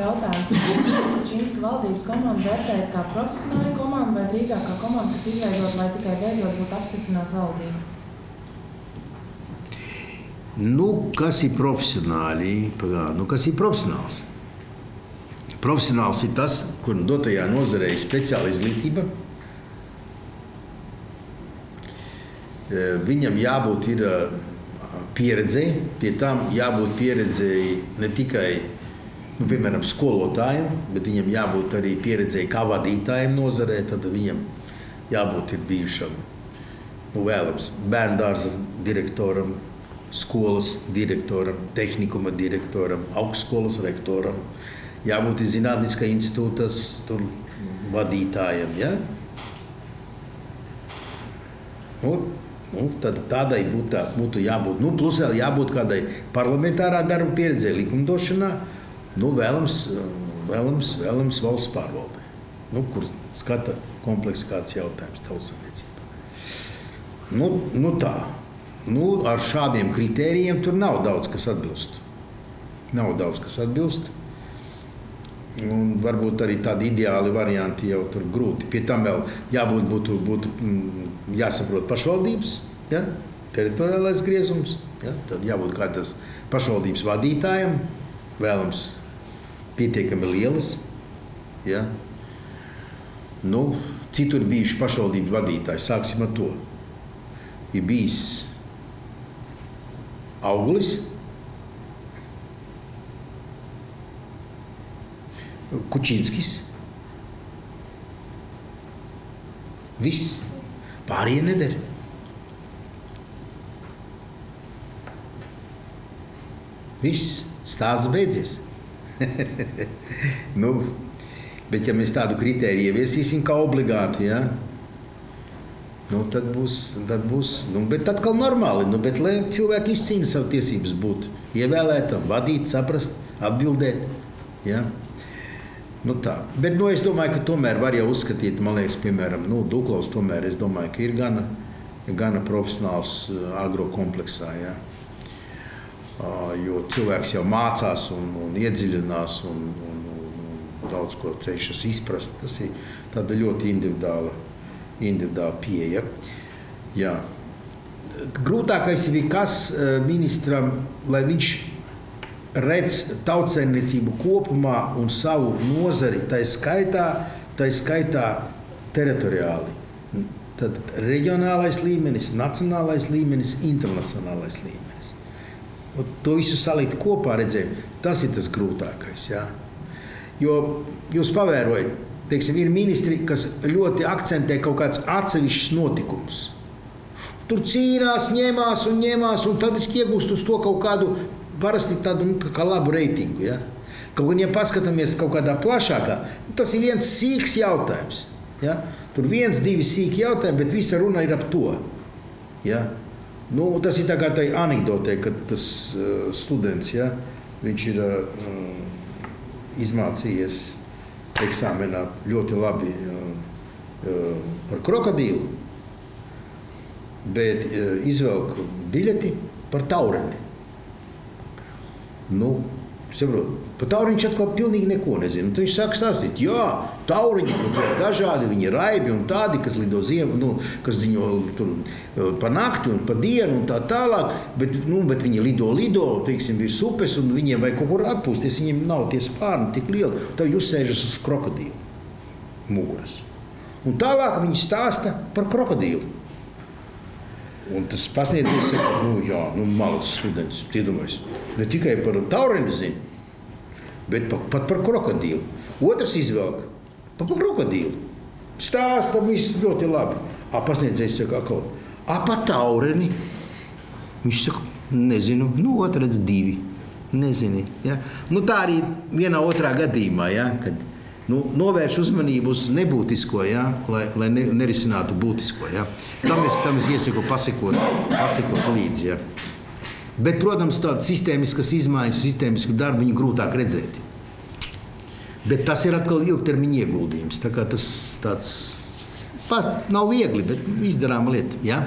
jautājums. Kučinska valdības komandu vērtējat kā profesionāli komandu vai drīzāk kā komandu, kas izveidot, lai tikai beidzot būtu apstiprināta valdība? Nu, kas ir profesionāli? Nu, kas ir profesionāls? Profesionāls ir tas, kur dotajā nozarē ir speciāla izglītība. Viņam jābūt ir pieredzei, pie tām jābūt pieredzei ne tikai, nu, piemēram, skolotājiem, bet viņam jābūt arī pieredzei kā vadītājiem nozarē, tad viņam jābūt ir bijušam, nu, vēlams, bērndārza direktoram, skolas direktoram, tehnikuma direktoram, augstskolas rektoram, jābūt ir zinātniskā institūtas tur vadītājiem, ja? Tad tādai būtu jābūt, nu, plus vēl jābūt kādai parlamentārā darba pieredzē likumdošanā, nu, vēlams valsts pārvalde, nu, kur skata komplekss kāds jautājums tautsaimniecībā. Nu tā, nu, ar šādiem kritērijiem tur nav daudz, kas atbilst. Nav daudz, kas atbilst. Un varbūt arī tādi ideāli varianti jau tur grūti. Pie tam vēl būtu jāsaprot pašvaldības, ja? Teritoriālais griezums, ja? Tad jābūt kādas pašvaldības vadītājiem, vēlams pietiekami lielas. Ja? Nu, citur bijuši pašvaldību vadītāji, sāksim ar to. Ir bijis Augulis, Kučinskis. Viss. Pārējie nedara. Viss. Stāsts beidzies. Nu, bet ja mēs tādu kritēriju ieviesīsim kā obligāti, ja? Nu, tad būs, nu, bet atkal normāli, nu, bet lai cilvēki izcīna savu tiesības būt ievēlētam, vadīt, saprast, atbildēt, ja? Nu tā, bet nu, es domāju, ka tomēr var jau uzskatīt, man liekas, piemēram, nu, Duklaus tomēr, es domāju, ka ir gana profesionāls agrokompleksā, ja? Jo cilvēks jau mācās un iedziļinās un daudz ko cenšas izprast, tas ir tāda ļoti individuāla pieeja. Jā. Grūtākais bija kas ministram, lai viņš redz tautsaimniecību kopumā un savu nozari, tai skaitā teritoriāli. Tad reģionālais līmenis, nacionālais līmenis, internacionālais līmenis. Un to visu salikt kopā, redzēt, tas ir tas grūtākais. Ja? Jo jūs pavērojat, teiksim, ir ministri, kas ļoti akcentē kaut kāds atsevišķs notikums. Tur cīnās, ņemās un tad iegūst uz to kaut kādu parasti tādu kā labu reitingu. Ja? Kaut gan, ja paskatāmies kaut kādā plašākā, tas ir viens sīks jautājums. Ja? Tur 1, 2 sīki jautājumi, bet visa runa ir ap to. Ja? Nu, tas ir tā kā tai anekdotē, kad tas students, ja? Viņš ir izmācījies eksāmenā ļoti labi par krokodīlu, bet izvelk biļeti par taureni. Nu, saprot, par tauriņu viņš atkal pilnīgi neko nezina. Tad viņš sāk stāstīt, jā, tauriņi ir dažādi, viņi ir raibi un tādi, kas lido ziemu, nu, kas ziņo tur pa nakti un pa dienu un tā tālāk, bet viņi lido, teiksim, virs upes un viņiem vajag kaut kur atpūsties, viņiem nav tie spārni tik lieli, tad jūs sēžas uz krokodīlu muguras. Un tālāk viņi stāsta par krokodīlu. Un tas pasniedzējs saka, malacis students, iedomājies, ne tikai par taureni zina, bet pat par krokodīlu. Otrs izvelk par krokodīlu. Stāsta viss ļoti labi. Pasniedzējs saka, par taureni? Viņš saka, nezinu, otrs 2. Nezini. Ja? Nu, tā arī vienā otrā gadījumā, ja? Kad novērš uzmanību uz nebūtisko, ja? lai nerisinātu būtisko. Ja? Tam es iesaku pasekot līdzi. Ja? Bet, protams, tādas sistēmiskas izmaiņas, sistēmiska darba viņu grūtāk redzēt. Bet tas ir atkal ilgtermiņa ieguldījums. Tā kā tas tāds nav viegli, bet izdarāma lieta. Ja?